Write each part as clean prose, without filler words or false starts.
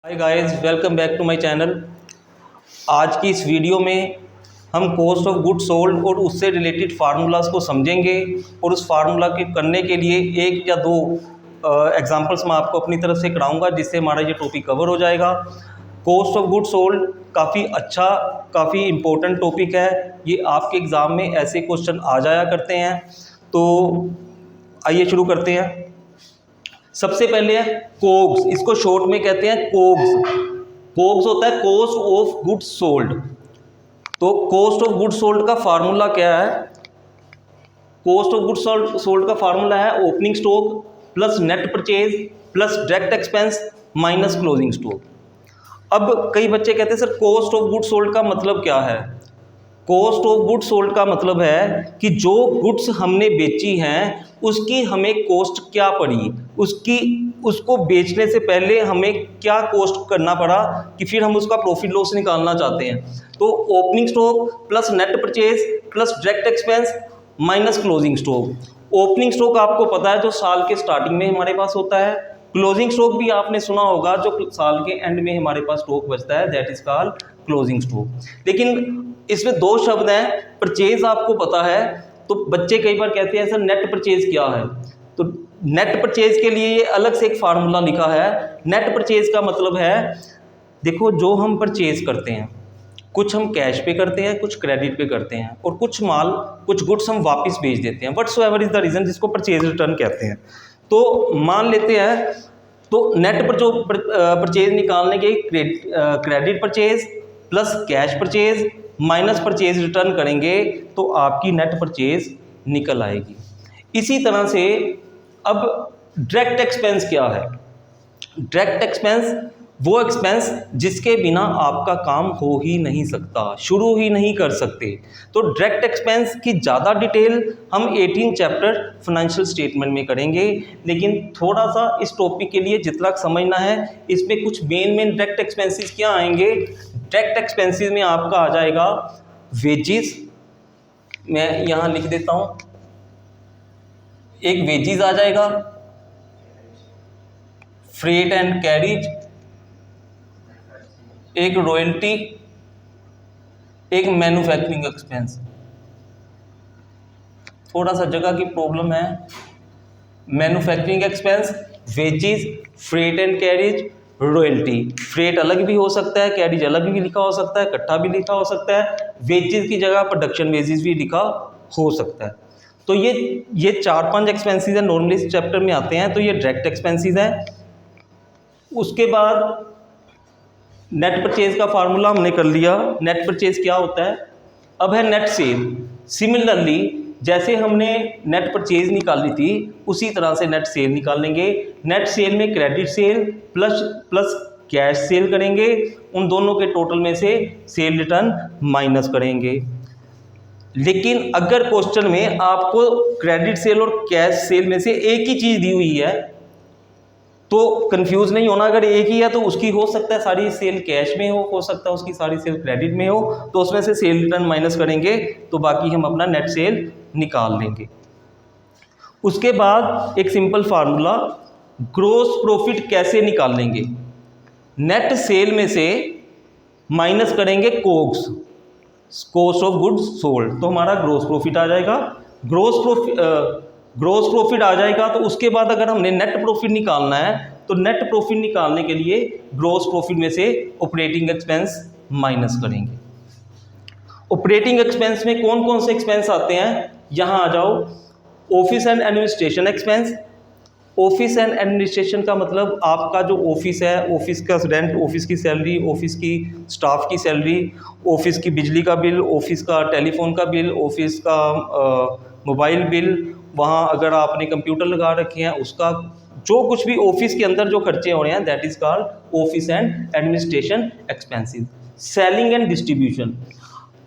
Hi guys, welcome back to my channel. आज की इस वीडियो में हम कॉस्ट ऑफ गुड्स सोल्ड और उससे रिलेटेड फार्मूलाज को समझेंगे और उस फार्मूला के करने के लिए एक या दो एग्जांपल्स मैं आपको अपनी तरफ से कराऊंगा, जिससे हमारा ये टॉपिक कवर हो जाएगा। कॉस्ट ऑफ गुड्स सोल्ड काफ़ी अच्छा, काफ़ी इम्पोर्टेंट टॉपिक है। ये आपके एग्ज़ाम में ऐसे क्वेश्चन आ जाया करते हैं। तो आइए शुरू करते हैं। सबसे पहले है कोग्स, इसको शॉर्ट में कहते हैं कोग्स। कोग्स होता है कॉस्ट ऑफ गुड्स सोल्ड। तो कॉस्ट ऑफ गुड्स सोल्ड का फार्मूला क्या है? कॉस्ट ऑफ गुड्स सोल्ड का फार्मूला है opening stock plus net purchase plus direct expense minus closing stock. अब कई बच्चे कहते हैं sir cost of goods sold का मतलब क्या है? कॉस्ट ऑफ गुड्स सोल्ड का मतलब है कि जो गुड्स हमने बेची हैं उसकी हमें कॉस्ट क्या पड़ी, उसको बेचने से पहले हमें क्या कॉस्ट करना पड़ा कि फिर हम उसका प्रॉफिट लॉस निकालना चाहते हैं। तो opening stock plus net purchase plus direct expense minus closing stock. Opening stock आपको पता है जो साल के स्टार्टिंग में हमारे पास होता है। क्लोजिंग स्टॉक भी आपने सुना होगा जो साल के एंड में हमारे पास स्टॉक बचता है, that is called closing stock. लेकिन इसमें दो शब्द हैं। परचेज आपको पता है, तो बच्चे कई बार कहते हैं सर नेट परचेज क्या है? तो नेट परचेज के लिए ये अलग से एक फार्मूला लिखा है। नेट परचेज का मतलब है, देखो जो हम परचेज करते हैं, कुछ हम कैश पे करते हैं, कुछ क्रेडिट पे करते हैं, और कुछ गुड्स हम वापस बेच देते हैं। व्हाटसोएवर इज द रीजन, जिसको परचेज रिटर्न कहते हैं। तो मान लेते हैं, तो नेट पर जो परचेज निकालने के credit purchase plus cash purchase minus purchase return करेंगे तो आपकी नेट परचेज निकल आएगी। इसी तरह से अब डायरेक्ट एक्सपेंस क्या है? डायरेक्ट एक्सपेंस वो एक्सपेंस जिसके बिना आपका काम हो ही नहीं सकता, शुरू ही नहीं कर सकते। तो डायरेक्ट एक्सपेंस की ज़्यादा डिटेल हम 18 चैप्टर फाइनेंशियल स्टेटमेंट में करेंगे, लेकिन थोड़ा सा इस टॉपिक के लिए जितना समझना है, इसमें कुछ मेन डायरेक्ट एक्सपेंसेस क्या आएंगे। डायरेक्ट एक्सपेंसेस में आपका आ जाएगा वेजिस, मैं यहाँ लिख देता हूँ, एक वेजिस आ जाएगा, फ्रेट एंड कैरिज, एक रॉयल्टी, एक मैन्युफैक्चरिंग एक्सपेंस। थोड़ा सा जगह की प्रॉब्लम है। Manufacturing expense, wages, freight and carriage, royalty. Freight अलग भी हो सकता है, कैरिज अलग भी लिखा हो सकता है, इकट्ठा भी लिखा हो सकता है। वेजिस की जगह प्रोडक्शन वेजिस भी लिखा हो सकता है। तो ये 4-5 एक्सपेंसेस है, नॉर्मली इस चैप्टर में आते हैं। तो ये डायरेक्ट एक्सपेंसेस हैं। उसके बाद नेट परचेज का फार्मूला हमने कर लिया। नेट परचेज क्या होता है? अब है नेट सेल। सिमिलरली जैसे हमने नेट परचेज निकाली थी, उसी तरह से नेट सेल निकालेंगे। नेट सेल में credit sale plus cash cell करेंगे, उन दोनों के टोटल में से सेल रिटर्न माइनस करेंगे। लेकिन अगर क्वेश्चन में आपको क्रेडिट सेल और कैश सेल में से एक ही चीज़ दी हुई है तो कंफ्यूज नहीं होना। अगर एक ही है तो उसकी हो सकता है सारी सेल कैश में हो सकता है उसकी सारी सेल क्रेडिट में हो, तो उसमें से सेल रिटर्न माइनस करेंगे तो बाकी हम अपना नेट सेल निकाल लेंगे। उसके बाद एक सिंपल फार्मूला, ग्रॉस प्रॉफिट कैसे निकालेंगे? नेट सेल में से माइनस करेंगे कोग्स, कॉस्ट ऑफ गुड्स सोल्ड, तो हमारा ग्रॉस प्रॉफिट आ जाएगा। ग्रॉस प्रॉफिट आ जाएगा तो उसके बाद अगर हमने नेट प्रॉफिट निकालना है तो नेट प्रॉफिट निकालने के लिए ग्रॉस प्रॉफिट में से ऑपरेटिंग एक्सपेंस माइनस करेंगे। ऑपरेटिंग एक्सपेंस में कौन कौन से एक्सपेंस आते हैं, यहाँ आ जाओ। Office and administration expense. Office and administration का मतलब आपका जो ऑफिस है, ऑफिस का रेंट, ऑफिस की सैलरी, ऑफिस की स्टाफ की सैलरी, ऑफिस की बिजली का बिल, ऑफिस का टेलीफोन का बिल, ऑफिस का मोबाइल बिल, वहाँ अगर आपने कंप्यूटर लगा रखे हैं उसका, जो कुछ भी ऑफिस के अंदर जो खर्चे हो रहे हैं, that is called office and administration expenses. Selling and distribution,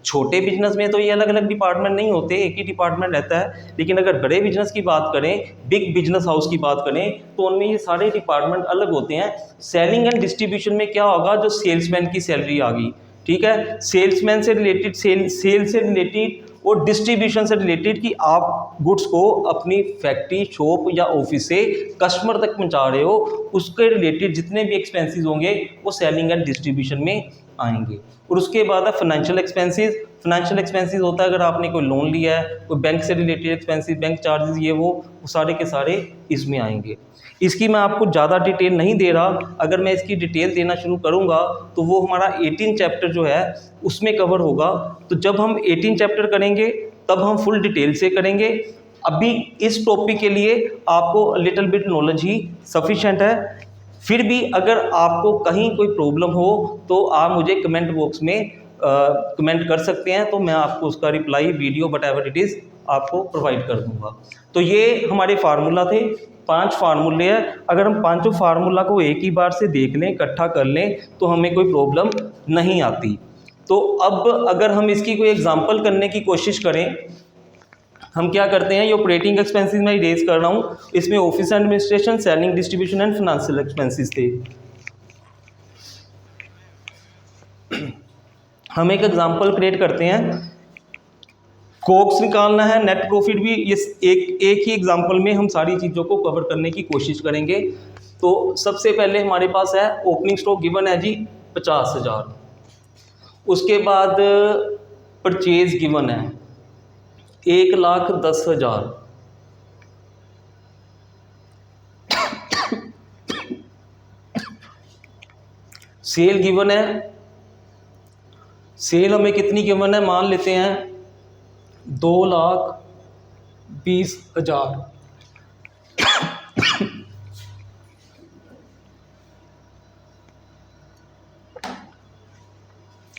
छोटे बिजनेस में तो ये अलग अलग डिपार्टमेंट नहीं होते, एक ही डिपार्टमेंट रहता है। लेकिन अगर बड़े बिजनेस की बात करें, बिग बिजनेस हाउस की बात करें, तो उनमें ये सारे डिपार्टमेंट अलग होते हैं। सेलिंग एंड डिस्ट्रीब्यूशन में क्या होगा, जो सेल्समैन की सैलरी आ गई, ठीक है, सेल्समैन से रिलेटेड सेल से रिलेटेड और डिस्ट्रीब्यूशन से रिलेटेड कि आप गुड्स को अपनी फैक्ट्री, शॉप या ऑफिस से कस्टमर तक पहुंचा रहे हो, उसके रिलेटेड जितने भी एक्सपेंसेस होंगे वो सेलिंग एंड डिस्ट्रीब्यूशन में आएंगे। और उसके बाद है फाइनेंशियल एक्सपेंसेस। फाइनेंशियल एक्सपेंसेस होता है अगर आपने कोई लोन लिया है, कोई बैंक से रिलेटेड एक्सपेंसेस, बैंक चार्जेस, ये वो सारे के सारे इसमें आएंगे। इसकी मैं आपको ज़्यादा डिटेल नहीं दे रहा, अगर मैं इसकी डिटेल देना शुरू करूँगा तो वो हमारा 18 चैप्टर जो है उसमें कवर होगा। तो जब हम 18 चैप्टर करेंगे तब हम फुल डिटेल से करेंगे। अभी इस टॉपिक के लिए आपको लिटिल बिट नॉलेज ही सफिशेंट है। फिर भी अगर आपको कहीं कोई प्रॉब्लम हो तो आप मुझे कमेंट बॉक्स में कमेंट कर सकते हैं, तो मैं आपको उसका reply, video, what ever it is, आपको प्रोवाइड कर दूंगा। तो ये हमारे फार्मूला थे, 5 फार्मूले हैं। अगर हम पांचों फार्मूला को एक ही बार से देख लें, इकट्ठा कर लें, तो हमें कोई प्रॉब्लम नहीं आती। तो अब अगर हम इसकी कोई एग्जांपल करने की कोशिश करें, हम क्या करते हैं, ये ऑपरेटिंग एक्सपेंसेस मैं इरेज कर रहा हूँ, इसमें office administration, selling, distribution and financial expenses थे। हम एक एग्जांपल क्रिएट करते हैं, कॉग्स निकालना है, नेट प्रॉफिट भी, ये एक ही एग्जांपल में हम सारी चीज़ों को कवर करने की कोशिश करेंगे। तो सबसे पहले हमारे पास है ओपनिंग स्टॉक गिवन है जी 50,000। उसके बाद परचेज गिवन है 1,10,000। सेल गिवन है, सेल हमें कितनी गिवन है, मान लेते हैं 2,20,000।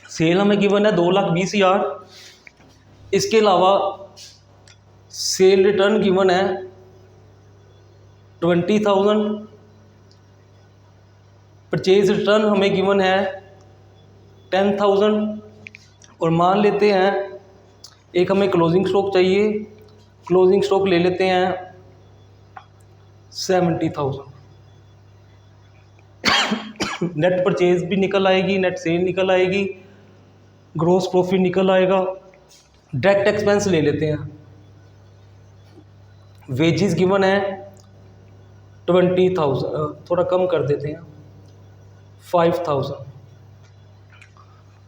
सेल हमें गिवन है 2,20,000। इसके अलावा सेल रिटर्न गिवन है 20,000। परचेज रिटर्न हमें गिवन है 10,000। और मान लेते हैं एक हमें क्लोजिंग स्टॉक चाहिए, क्लोजिंग स्टॉक ले लेते हैं 70,000। नेट परचेज भी निकल आएगी, नेट सेल निकल आएगी, ग्रॉस प्रॉफिट निकल आएगा। डायरेक्ट एक्सपेंस ले लेते हैं, वेजेस गिवन है 20,000, थोड़ा कम कर देते हैं 5,000।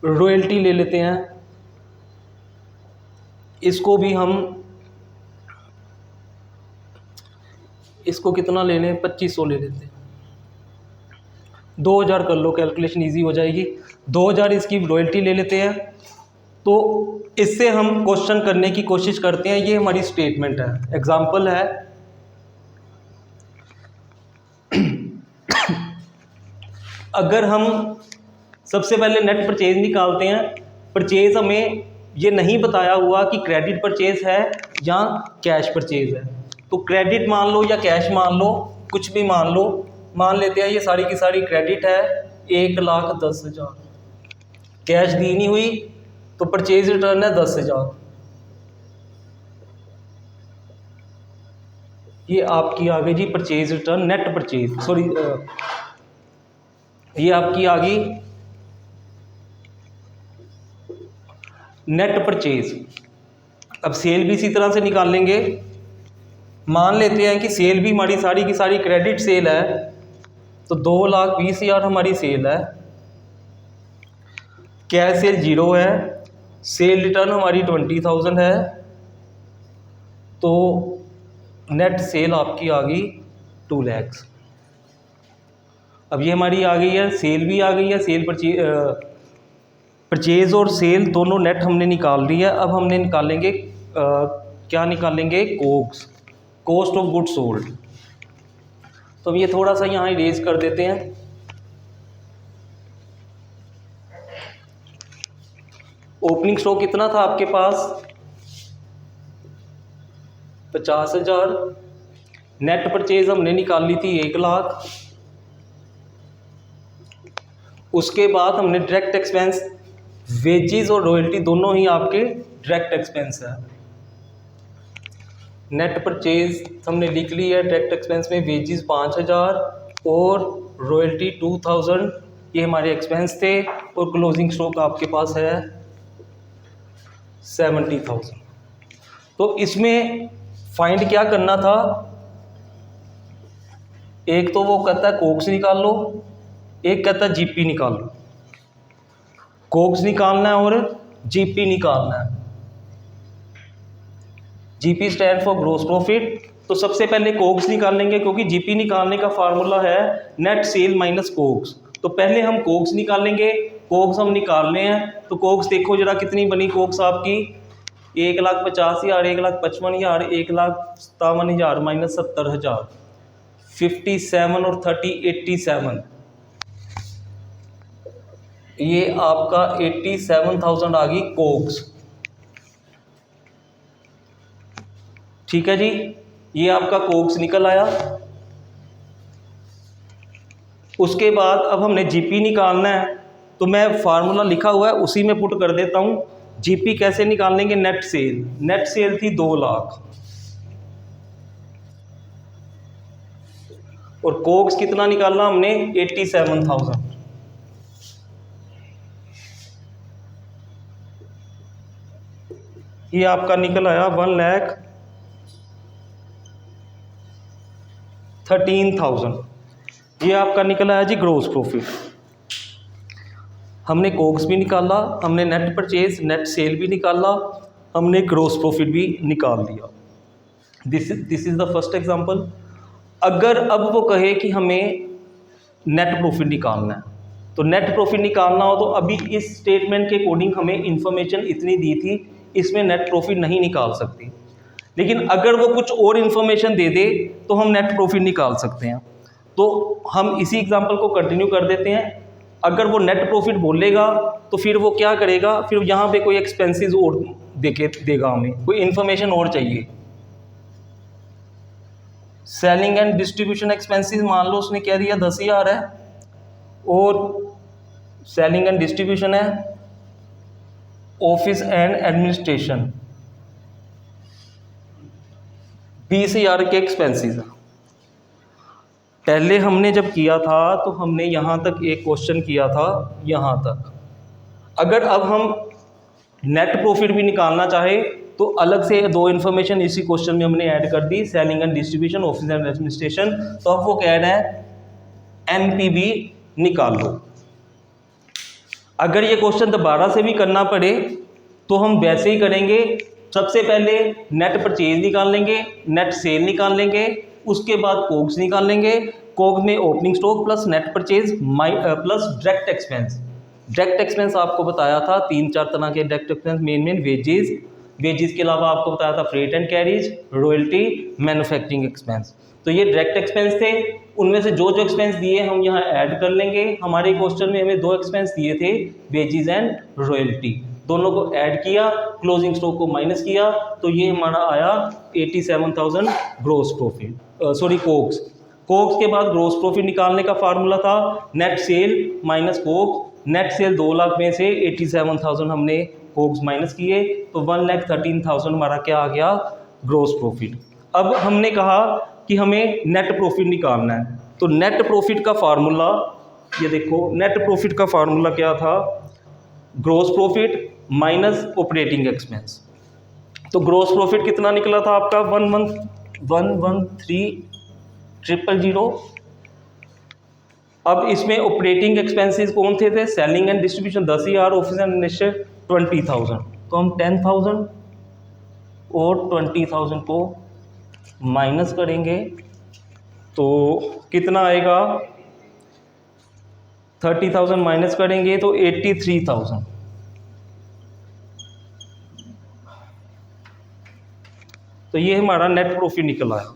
रॉयल्टी ले लेते हैं, इसको भी हम, इसको कितना ले लें, 2,500 ले लेते हैं, 2,000 कर लो, कैलकुलेशन इजी हो जाएगी। 2,000 इसकी रॉयल्टी ले लेते हैं। तो इससे हम क्वेश्चन करने की कोशिश करते हैं, ये हमारी स्टेटमेंट है, एग्जाम्पल है। अगर हम सबसे पहले नेट परचेज निकालते हैं, परचेज हमें ये नहीं बताया हुआ कि क्रेडिट परचेज है या कैश परचेज है। तो क्रेडिट मान लो या कैश मान लो, कुछ भी मान लो, मान लेते हैं ये सारी की सारी क्रेडिट है 1,10,000। कैश दी नहीं हुई तो परचेज रिटर्न है 10,000। ये आपकी आ गई जी purchase return, net purchase, sorry, ये आपकी आ गई नेट परचेज। अब सेल भी इसी तरह से निकाल लेंगे। मान लेते हैं कि सेल भी हमारी सारी की सारी क्रेडिट सेल है, तो 2,20,000 हमारी सेल है, कैश सेल 0 है, सेल रिटर्न हमारी 20,000 है, तो नेट सेल आपकी आ गई 2 लाख। अब ये हमारी आ गई है, सेल भी आ गई है, सेल परचेज और सेल दोनों नेट हमने निकाल ली है। अब हमने निकालेंगे क्या निकालेंगे, कोग्स, कॉस्ट ऑफ गुड्स सोल्ड। तो ये थोड़ा सा यहाँ इरेज कर देते हैं। ओपनिंग स्टॉक कितना था आपके पास, 50,000। नेट परचेज हमने निकाल ली थी 1 लाख। उसके बाद हमने डायरेक्ट एक्सपेंस, वेजेस और रॉयल्टी दोनों ही आपके डायरेक्ट एक्सपेंस है। नेट परचेज हमने लिख ली है, डायरेक्ट एक्सपेंस में वेजेस 5,000 और रॉयल्टी 2,000, ये हमारे एक्सपेंस थे। और क्लोजिंग स्टॉक आपके पास है 70,000। तो इसमें फाइंड क्या करना था, एक तो वो कहता है कोक्स निकाल लो, एक कहता है जीपी निकाल लो। कोक्स निकालना है और जीपी निकालना है। GP stand for gross profit. तो सबसे पहले कोक्स निकाल लेंगे, क्योंकि जीपी निकालने का फार्मूला है नेट सेल माइनस कोक्स। तो पहले हम कोक्स निकालेंगे। कोक्स हम निकालने हैं, तो कोक्स देखो जरा कितनी बनी कोक्स आपकी, 1,50,000, 1,55,000, 1,57,000 माइनस 70,000, 57 और 30 87। ये आपका 87,000 आ गई कोक्स। ठीक है जी, ये आपका कोक्स निकल आया। उसके बाद अब हमने जीपी निकालना है, तो मैं फार्मूला लिखा हुआ है उसी में पुट कर देता हूँ। जीपी कैसे निकाल लेंगे, नेट सेल। नेट सेल थी 2 लाख और कोक्स कितना निकालना हमने, 87,000। ये आपका निकल आया 1,13,000। ये आपका निकल आया जी ग्रॉस प्रॉफिट। हमने कोक्स भी निकाला, हमने नेट परचेज नेट सेल भी निकाला, हमने ग्रॉस प्रॉफिट भी निकाल दिया। This is the first example. अगर अब वो कहे कि हमें नेट प्रॉफिट निकालना है, तो नेट प्रॉफिट निकालना हो तो अभी इस स्टेटमेंट के अकॉर्डिंग हमें इंफॉर्मेशन इतनी दी थी, इसमें नेट प्रॉफिट नहीं निकाल सकती। लेकिन अगर वो कुछ और इन्फॉर्मेशन दे दे तो हम नेट प्रॉफिट निकाल सकते हैं। तो हम इसी एग्जांपल को कंटिन्यू कर देते हैं। अगर वो नेट प्रॉफिट बोलेगा तो फिर वो क्या करेगा, फिर यहाँ पे कोई एक्सपेंसेस और देगा, हमें कोई इन्फॉर्मेशन और चाहिए। सेलिंग एंड डिस्ट्रीब्यूशन एक्सपेंसेस मान लो उसने कह दिया 10,000 है, और सेलिंग एंड डिस्ट्रीब्यूशन है ऑफिस एंड एडमिनिस्ट्रेशन 20,000 के एक्सपेंसेस है। पहले हमने जब किया था तो हमने यहाँ तक एक क्वेश्चन किया था, यहाँ तक। अगर अब हम नेट प्रॉफिट भी निकालना चाहे तो अलग से 2 इन्फॉर्मेशन इसी क्वेश्चन में हमने ऐड कर दी, selling and distribution, office and administration. तो अब वो कह रहा है एनपीवी निकाल लो। अगर ये क्वेश्चन दोबारा से भी करना पड़े तो हम वैसे ही करेंगे। सबसे पहले नेट परचेज निकाल लेंगे, नेट सेल निकाल लेंगे, उसके बाद कोक्स निकाल लेंगे। कोक में opening stock plus net purchase plus direct expense. Direct expense आपको बताया था 3-4 तरह के डायरेक्ट एक्सपेंस, मेन वेजेस के अलावा आपको बताया था freight and carriage, royalty, manufacturing expense. तो ये डायरेक्ट एक्सपेंस थे। उनमें से जो एक्सपेंस दिए हम यहाँ ऐड कर लेंगे। हमारे क्वेश्चन में हमें 2 एक्सपेंस दिए थे, वेजेस एंड रॉयल्टी, दोनों को ऐड किया, क्लोजिंग स्टॉक को माइनस किया, तो ये हमारा आया 87,000 gross profit, sorry Cokes. Cokes के बाद ग्रॉस प्रॉफिट निकालने का फार्मूला था net cell minus Cokes. Net cell 2 lakh में से 87,000 हमने कोक्स माइनस किए, तो 1,13,000 हमारा क्या आ गया, ग्रॉस प्रॉफिट। अब हमने कहा कि हमें नेट प्रॉफिट निकालना है, तो नेट प्रॉफिट का फार्मूला ये देखो, नेट प्रॉफिट का फार्मूला क्या था, gross profit minus operating expense. तो ग्रॉस प्रॉफिट कितना निकला था आपका 113,000। अब इसमें ऑपरेटिंग एक्सपेंसेस कौन थे, selling and distribution 10,000, office and administration 20,000। तो हम 10,000 और 20,000 को माइनस करेंगे तो कितना आएगा, 30,000 माइनस करेंगे तो 83,000। तो ये हमारा नेट प्रॉफिट निकल आया।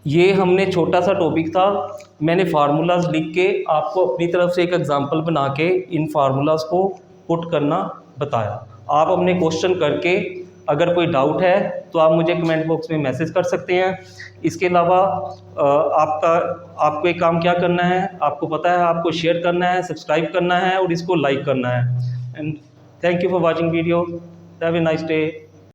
ये हमने छोटा सा टॉपिक था, मैंने फार्मूलाज लिख के आपको अपनी तरफ से एक एग्जांपल बना के इन फार्मूलाज को पुट करना बताया। आप अपने क्वेश्चन करके अगर कोई डाउट है तो आप मुझे कमेंट बॉक्स में मैसेज कर सकते हैं। इसके अलावा आपको एक काम क्या करना है, आपको पता है, आपको शेयर करना है, सब्सक्राइब करना है और इसको लाइक करना है। And thank you for watching video. Have a nice day.